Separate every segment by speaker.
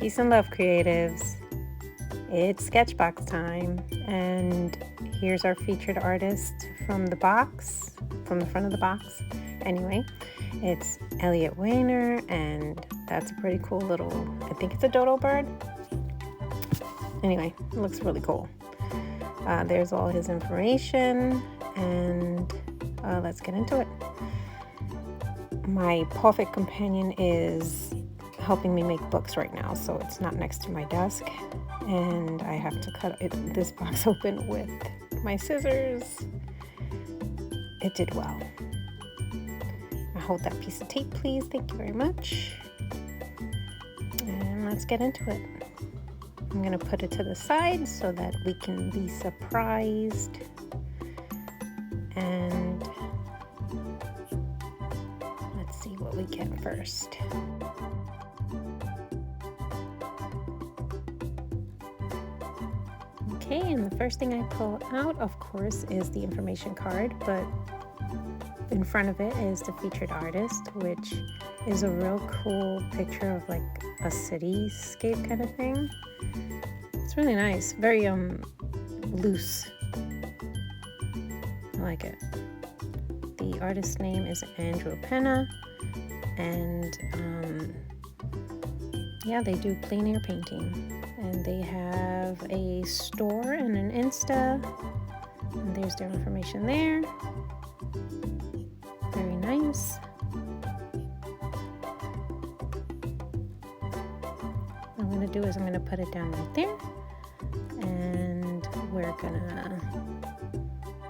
Speaker 1: Peace and love, creatives. It's Sketchbox time, and here's our featured artist from the box, from the front of the box. Anyway, it's Elliot Weiner, and that's a pretty cool little, I think it's a dodo bird. Anyway, it looks really cool. There's all his information, and let's get into it. My perfect companion is helping me make books right now, so it's not next to my desk, and I have to cut this box open with my scissors. It did well. I hold that piece of tape, please. Thank you very much. And let's get into it. I'm going to put it to the side so that we can be surprised. And let's see what we get first. Okay, and the first thing I pull out, of course, is the information card, but in front of it is the featured artist, which is a real cool picture of like a cityscape kind of thing. It's really nice, very loose. I like it. The artist's name is Andrew Penna, and yeah, they do plein air painting, and they have a store and an Insta, and there's their information there. Very nice. What I'm going to do is I'm going to put it down right there, and we're going to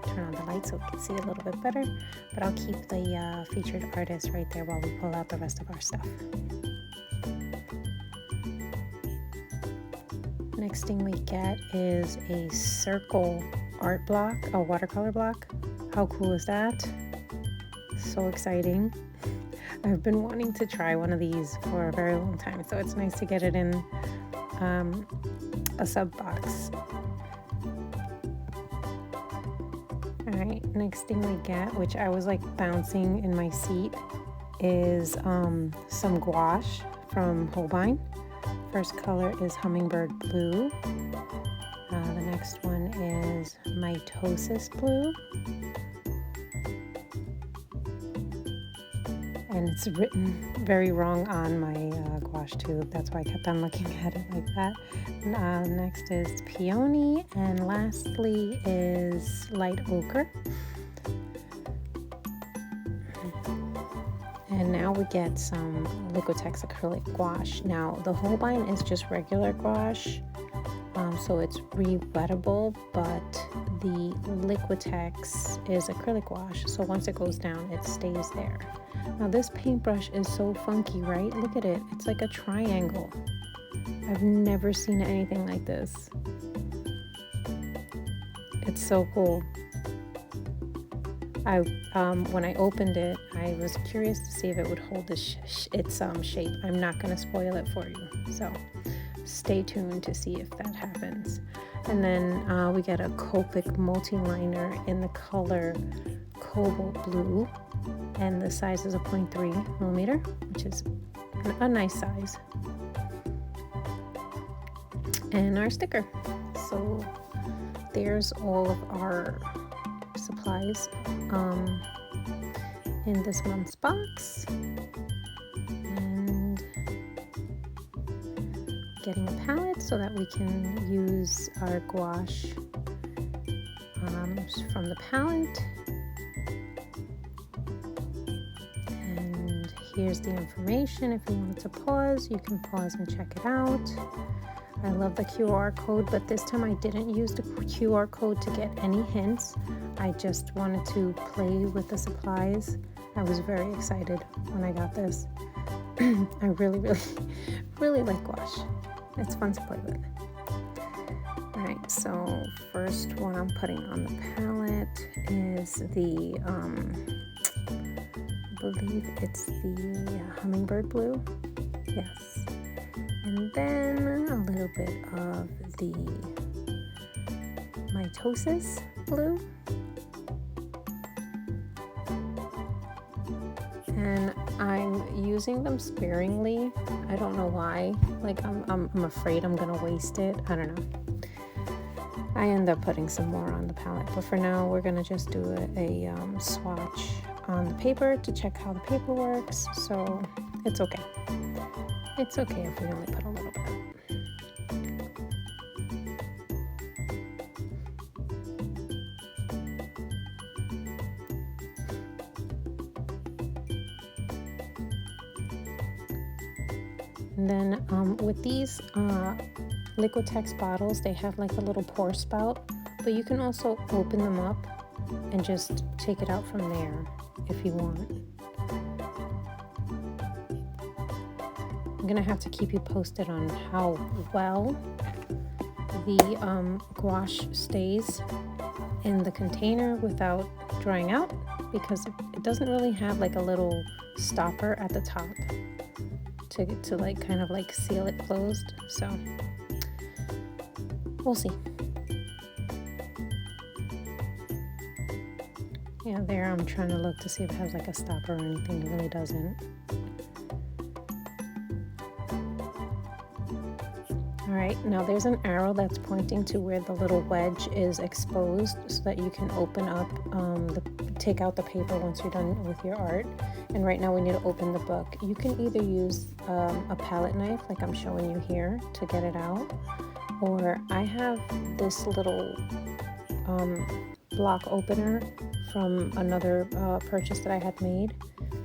Speaker 1: turn on the light so we can see a little bit better, but I'll keep the featured artist right there while we pull out the rest of our stuff. Next thing we get is a circle art block, a watercolor block. How cool is that? So exciting. I've been wanting to try one of these for a very long time, so it's nice to get it in a sub box. Alright, next thing we get, which I was like bouncing in my seat, is some gouache from Holbein. First color is Hummingbird Blue. The next one is Mitosis Blue. And it's written very wrong on my gouache tube. That's why I kept on looking at it like that. Next is Peony. And lastly is Light Ochre. And now we get some Liquitex acrylic gouache. Now the Holbein is just regular gouache, so it's rewettable, but the Liquitex is acrylic gouache, so once it goes down, it stays there. Now this paintbrush is so funky, right? Look at it. It's like a triangle. I've never seen anything like this. It's so cool. When I opened it, I was curious to see if it would hold its shape. I'm not going to spoil it for you, so stay tuned to see if that happens. And then we get a Copic multi-liner in the color Cobalt Blue, and the size is a 0.3 millimeter, which is a nice size. And our sticker. So there's all of our supplies in this month's box, and getting a palette so that we can use our gouache from the palette. And here's the information. If you wanted to pause, you can pause and check it out. I love the QR code, but this time I didn't use the QR code to get any hints. I just wanted to play with the supplies. I was very excited when I got this. I really like gouache. It's fun to play with. Alright, so first one I'm putting on the palette is the, I believe it's the Hummingbird Blue. Yes. And then a little bit of the Mitosis Blue. And I'm using them sparingly. I don't know why. Like I'm afraid I'm gonna waste it. I don't know. I end up putting some more on the palette, but for now we're gonna just do a swatch on the paper to check how the paper works. So it's okay. It's okay if we only put a little bit. And then with these Liquitex bottles, they have like a little pour spout, but you can also open them up and just take it out from there if you want. I'm gonna have to keep you posted on how well the gouache stays in the container without drying out, because it doesn't really have like a little stopper at the top to like kind of like seal it closed. So we'll see. Yeah, there I'm trying to look to see if it has like a stopper or anything. It really doesn't. Alright, now there's an arrow that's pointing to where the little wedge is exposed so that you can open up, take out the paper once you're done with your art. And right now we need to open the book. You can either use a palette knife like I'm showing you here to get it out, or I have this little block opener from another purchase that I had made.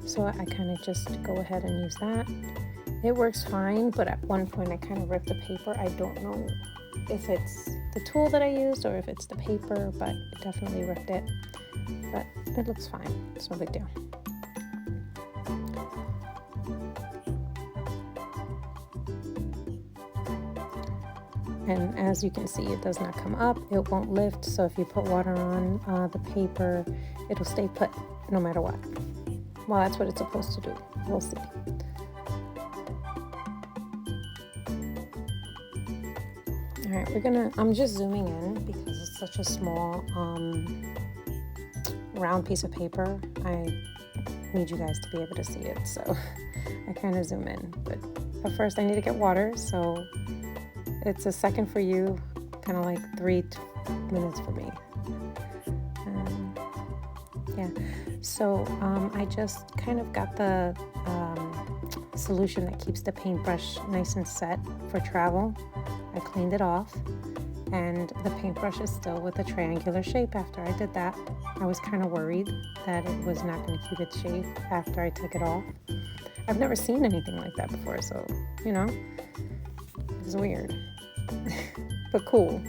Speaker 1: So I kind of just go ahead and use that. It works fine, but at one point I kind of ripped the paper. I don't know if it's the tool that I used or if it's the paper, but it definitely ripped it. But it looks fine. It's no big deal. And as you can see, it does not come up. It won't lift. So if you put water on the paper, it'll stay put no matter what. Well, that's what it's supposed to do. We'll see. All right, I'm just zooming in because it's such a small round piece of paper. I need you guys to be able to see it, so I kind of zoom in. But first I need to get water, so it's a second for you, kind of like 3 minutes for me. Yeah, so I just kind of got the solution that keeps the paintbrush nice and set for travel. I cleaned it off, and the paintbrush is still with a triangular shape after I did that. I was kind of worried that it was not going to keep its shape after I took it off. I've never seen anything like that before, so, you know, it's weird, but cool.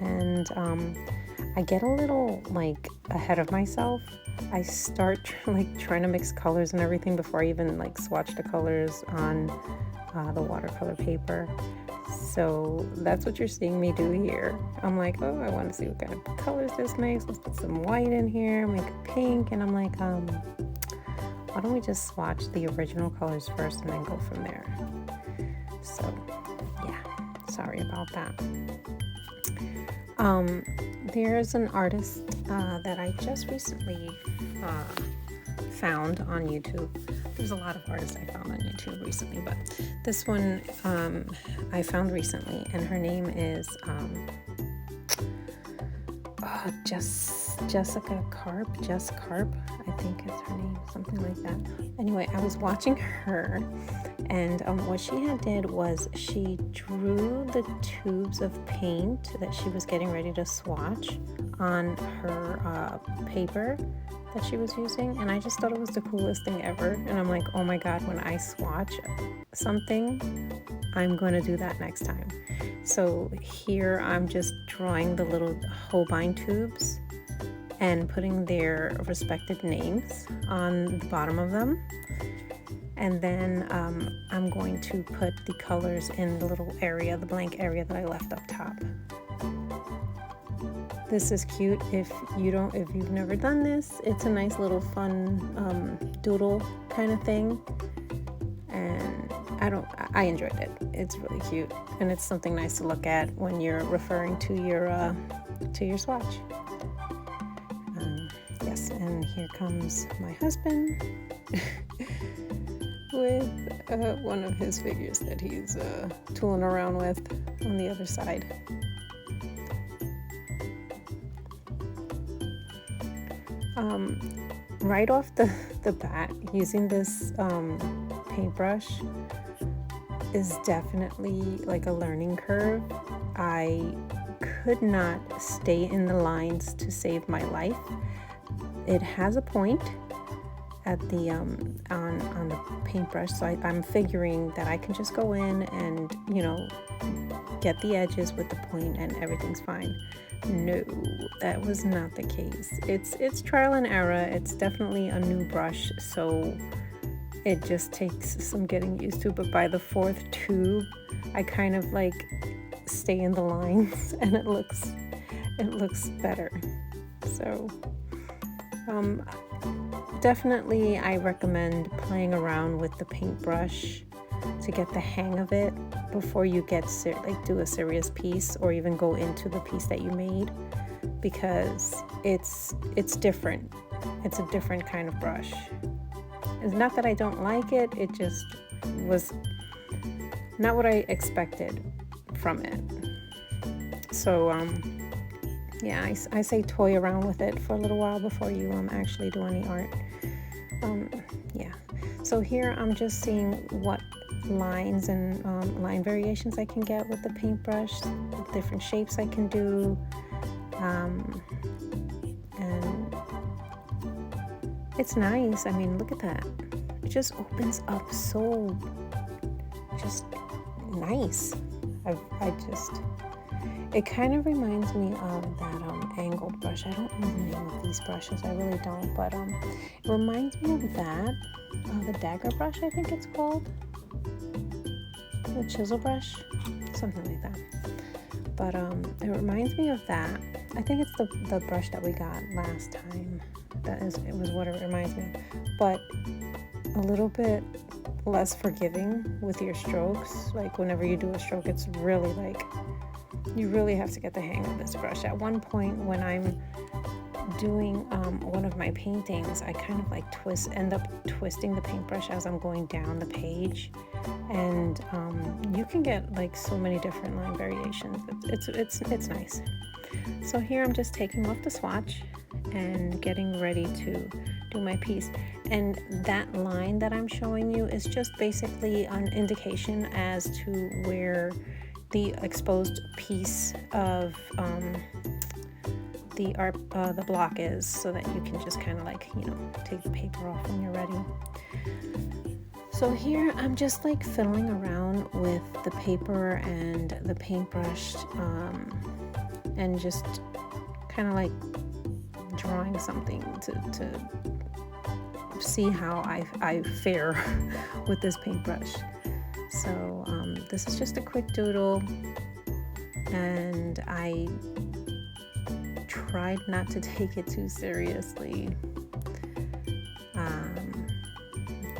Speaker 1: And I get a little, like, ahead of myself. I start trying to mix colors and everything before I even like swatch the colors on the watercolor paper. So that's what you're seeing me do here. I'm like, oh, I want to see what kind of colors this makes. Let's put some white in here, make it pink. And I'm like, why don't we just swatch the original colors first and then go from there? So yeah, sorry about that. There's an artist that I just recently found on YouTube. There's a lot of artists I found on YouTube recently, but this one I found recently, and her name is Jessica Carp. Jess Carp, I think is her name, something like that. Anyway, I was watching her, and what she had did was she drew the tubes of paint that she was getting ready to swatch on her paper that she was using, and I just thought it was the coolest thing ever. And I'm like, oh my god, when I swatch something, I'm going to do that next time. So here I'm just drawing the little Holbein tubes and putting their respective names on the bottom of them. And then I'm going to put the colors in the little area, the blank area that I left up top. This is cute. If you've never done this, it's a nice little fun doodle kind of thing. And I enjoyed it. It's really cute, and it's something nice to look at when you're referring to your swatch. Yeah, Yes, and here comes my husband with one of his figures that he's tooling around with on the other side. Right off the bat, using this paintbrush is definitely like a learning curve. I could not stay in the lines to save my life. It has a point at the on the paintbrush, so I'm figuring that I can just go in and, you know, get the edges with the point and everything's fine. No, that was not the case. It's trial and error. It's definitely a new brush, so it just takes some getting used to. But by the fourth tube, I kind of like stay in the lines and it looks better. So definitely I recommend playing around with the paintbrush to get the hang of it before you get do a serious piece or even go into the piece that you made, because it's different. It's a different kind of brush. It's not that I don't like it, it just was not what I expected from it. So yeah, I say toy around with it for a little while before you actually do any art. Yeah, so here I'm just seeing what lines and line variations I can get with the paintbrush, different shapes I can do, and it's nice. I mean, look at that. It just opens up so just nice. It kind of reminds me of that angled brush. I don't know the name of these brushes, I really don't, but it reminds me of that, the dagger brush, I think it's called, the chisel brush, something like that. But it reminds me of that. I think it's the brush that we got last time. It was what it reminds me of, but a little bit less forgiving with your strokes. Like whenever you do a stroke, it's really like, you really have to get the hang of this brush. At one point when I'm doing one of my paintings, I kind of like end up twisting the paintbrush as I'm going down the page, and you can get like so many different line variations. It's nice. So here I'm just taking off the swatch and getting ready to do my piece, and that line that I'm showing you is just basically an indication as to where the exposed piece of the block is, so that you can just kind of like, you know, take the paper off when you're ready. So here I'm just like fiddling around with the paper and the paintbrush, and just kind of like drawing something to see how I fare with this paintbrush. So this is just a quick doodle, and I tried not to take it too seriously.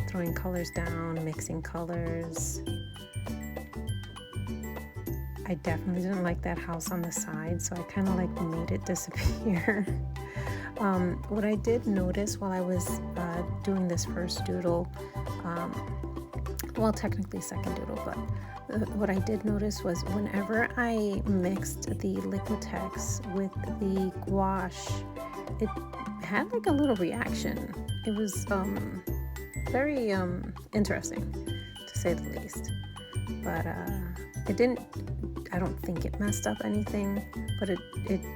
Speaker 1: Throwing colors down, mixing colors. I definitely didn't like that house on the side, so I kind of like made it disappear. What I did notice while I was doing this first doodle, well, technically second doodle, but what I did notice was whenever I mixed the Liquitex with the gouache, it had like a little reaction. It was very interesting, to say the least. But I don't think it messed up anything, but it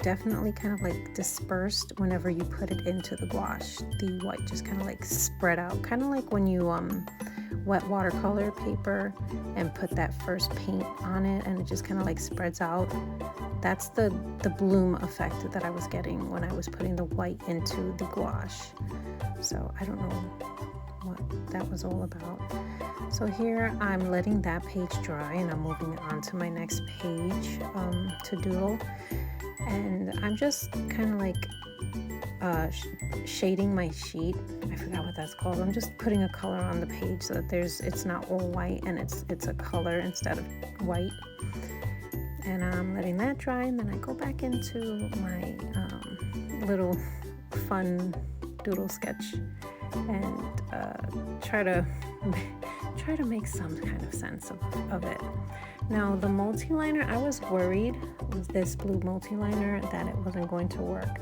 Speaker 1: definitely kind of like dispersed whenever you put it into the gouache. The white just kind of like spread out, kind of like when you wet watercolor paper and put that first paint on it, and it just kind of like spreads out. That's the bloom effect that I was getting when I was putting the white into the gouache. So I don't know what that was all about. So here I'm letting that page dry, and I'm moving on to my next page to doodle, and I'm just kind of like shading my sheet. I forgot what that's called. I'm just putting a color on the page so that it's not all white, and it's a color instead of white. And I'm letting that dry, and then I go back into my little fun doodle sketch and try to make some kind of sense of it. Now the multi-liner, I was worried with this blue multi-liner that it wasn't going to work.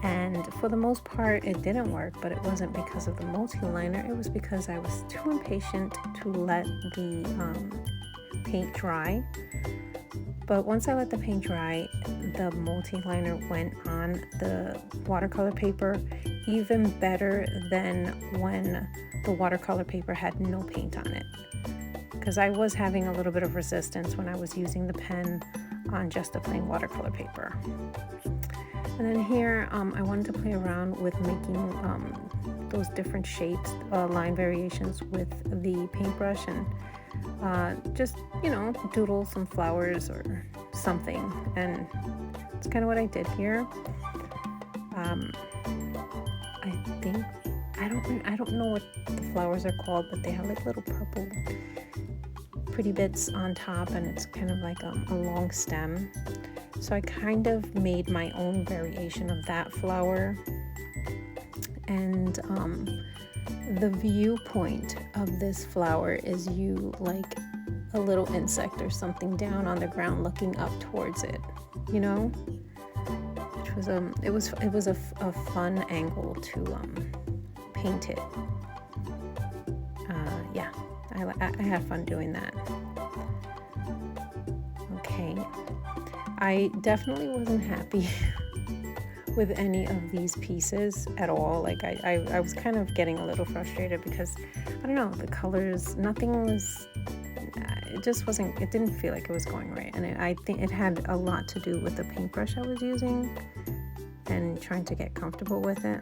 Speaker 1: And for the most part, it didn't work, but it wasn't because of the multi-liner. It was because I was too impatient to let the paint dry. But once I let the paint dry, the multi-liner went on the watercolor paper even better than when the watercolor paper had no paint on it. Because I was having a little bit of resistance when I was using the pen on just the plain watercolor paper. And then here, I wanted to play around with making those different shapes, line variations with the paintbrush, and just, doodle some flowers or something. And it's kind of what I did here. I don't know what the flowers are called, but they have like little purple pretty bits on top, and it's kind of like a long stem. So I kind of made my own variation of that flower. And the viewpoint of this flower is you like a little insect or something down on the ground looking up towards it, which was it was a fun angle to paint it. Yeah, I had fun doing that. Okay. I definitely wasn't happy with any of these pieces at all. Like I was kind of getting a little frustrated because, I don't know, the colors, nothing was, it just wasn't, it didn't feel like it was going right. And I think it had a lot to do with the paintbrush I was using and trying to get comfortable with it.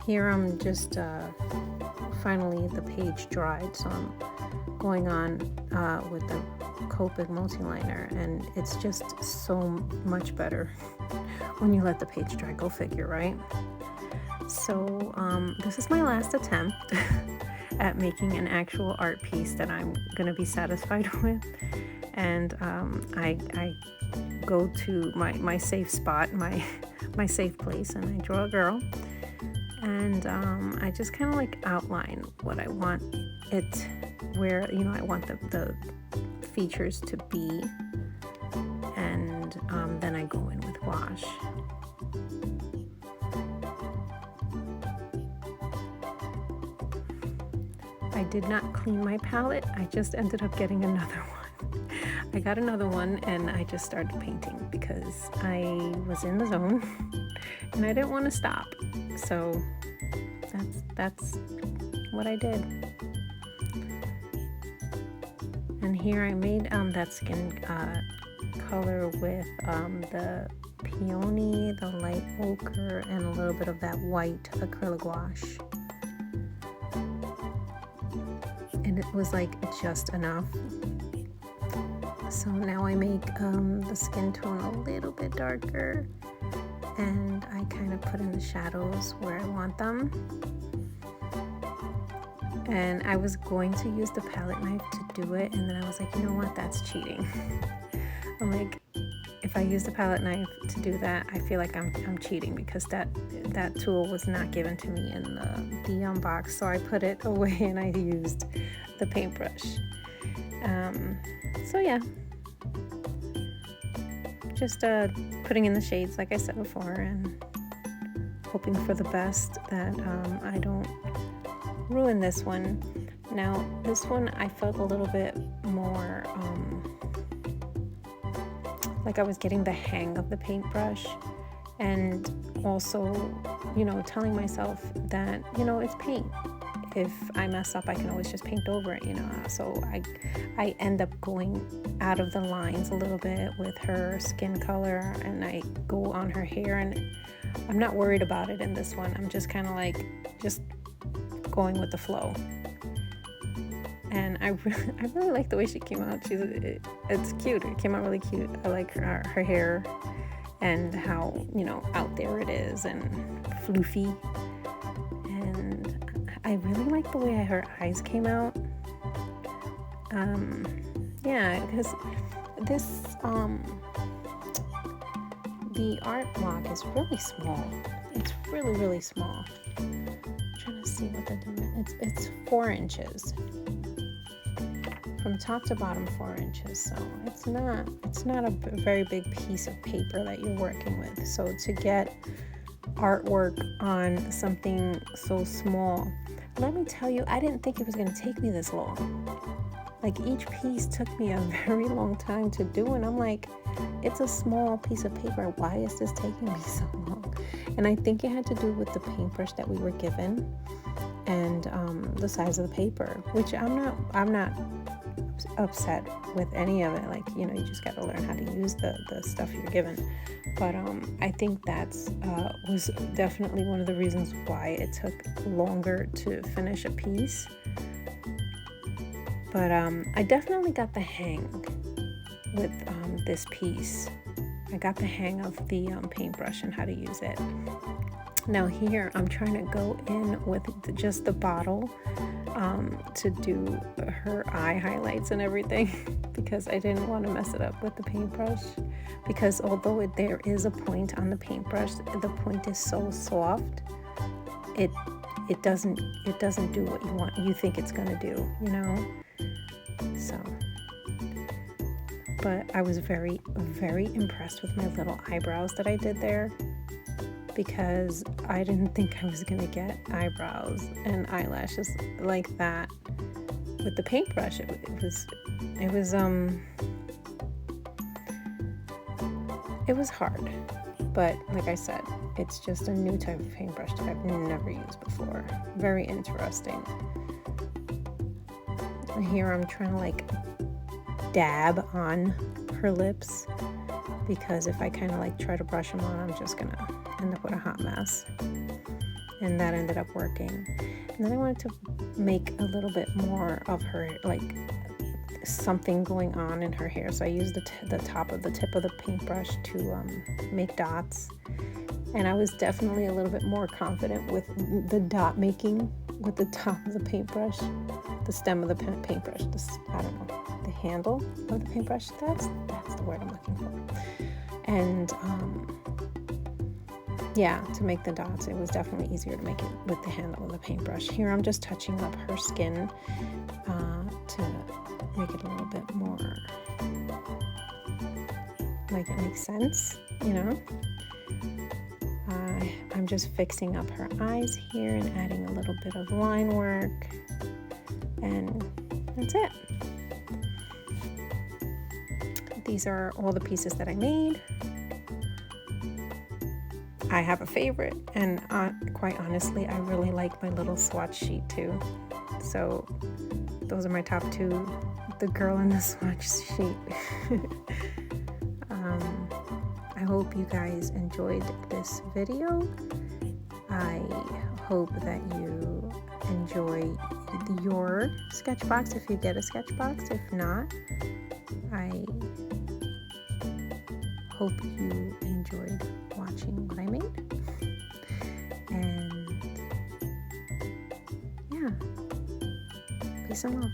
Speaker 1: Here I'm just, finally the page dried, so I'm going on with the Copic multi-liner, and it's just so much better when you let the page dry. Go figure, right? So this is my last attempt at making an actual art piece that I'm gonna be satisfied with, and I go to my safe spot, my safe place, and I draw a girl, and I just kind of like outline what I want it, where I want the features to be, and then I go in with gouache. I did not clean my palette. I just ended up getting another one. I got another one and I just started painting because I was in the zone and I didn't want to stop. So that's what I did. And here I made that skin color with the peony, the light ochre, and a little bit of that white acrylic gouache. And it was like just enough. So now I make the skin tone a little bit darker, and I kind of put in the shadows where I want them. And I was going to use the palette knife to do it, and then I was like, you know what, that's cheating. I'm like, if I use the palette knife to do that, I feel like I'm cheating, because that tool was not given to me in the box. So I put it away and I used the paintbrush. So yeah, just putting in the shades like I said before, and hoping for the best that I don't ruin this one. Now this one I felt a little bit more like I was getting the hang of the paintbrush, and also telling myself that it's paint. If I mess up, I can always just paint over it, so I end up going out of the lines a little bit with her skin color, and I go on her hair, and I'm not worried about it in this one. I'm just kind of like just going with the flow. And I really like the way she came out. It's cute. It came out really cute. I like her hair and how out there it is and floofy. And I really like the way her eyes came out. Yeah, because the art block is really small. It's really, really small. I'm trying to see what the dimension, it's 4 inches. From top to bottom 4 inches, so it's not a very big piece of paper that you're working with. So to get artwork on something so small, let me tell you, I didn't think it was going to take me this long. Like, each piece took me a very long time to do, and I'm like, it's a small piece of paper, why is this taking me so long? And I think it had to do with the paintbrush that we were given and the size of the paper, which I'm not upset with any of it. Like, you know, you just got to learn how to use the stuff you're given. But I think that's was definitely one of the reasons why it took longer to finish a piece. But I definitely got the hang with this piece. I got the hang of the paintbrush and how to use it. Now here I'm trying to go in with just the bottle to do her eye highlights and everything because I didn't want to mess it up with the paintbrush, because although there is a point on the paintbrush, the point is so soft, it doesn't do what you think it's gonna do, you know. So, but I was very, very impressed with my little eyebrows that I did there, because I didn't think I was gonna get eyebrows and eyelashes like that with the paintbrush. It was hard, but like I said, it's just a new type of paintbrush that I've never used before. Very interesting. And here I'm trying to like dab on her lips, because if I kind of like try to brush them on, I'm just gonna end up with a hot mess. And that ended up working. And then I wanted to make a little bit more of her, like something going on in her hair. So I used the tip of the paintbrush to make dots. And I was definitely a little bit more confident with the dot making with the top of the paintbrush, the stem of the paintbrush, I don't know, the handle of the paintbrush. That's the word I'm looking for. And yeah, to make the dots, it was definitely easier to make it with the handle of the paintbrush. Here I'm just touching up her skin to make it a little bit more like it makes sense, you know. I'm just fixing up her eyes here and adding a little bit of line work, and that's it. These are all the pieces that I made. I have a favorite, and quite honestly, I really like my little swatch sheet too. So those are my top 2, the girl and the swatch sheet. I hope you guys enjoyed this video. I hope that you enjoy your Sketchbox if you get a Sketchbox. If not, I hope you enjoyed watching what I made. And yeah, peace and love.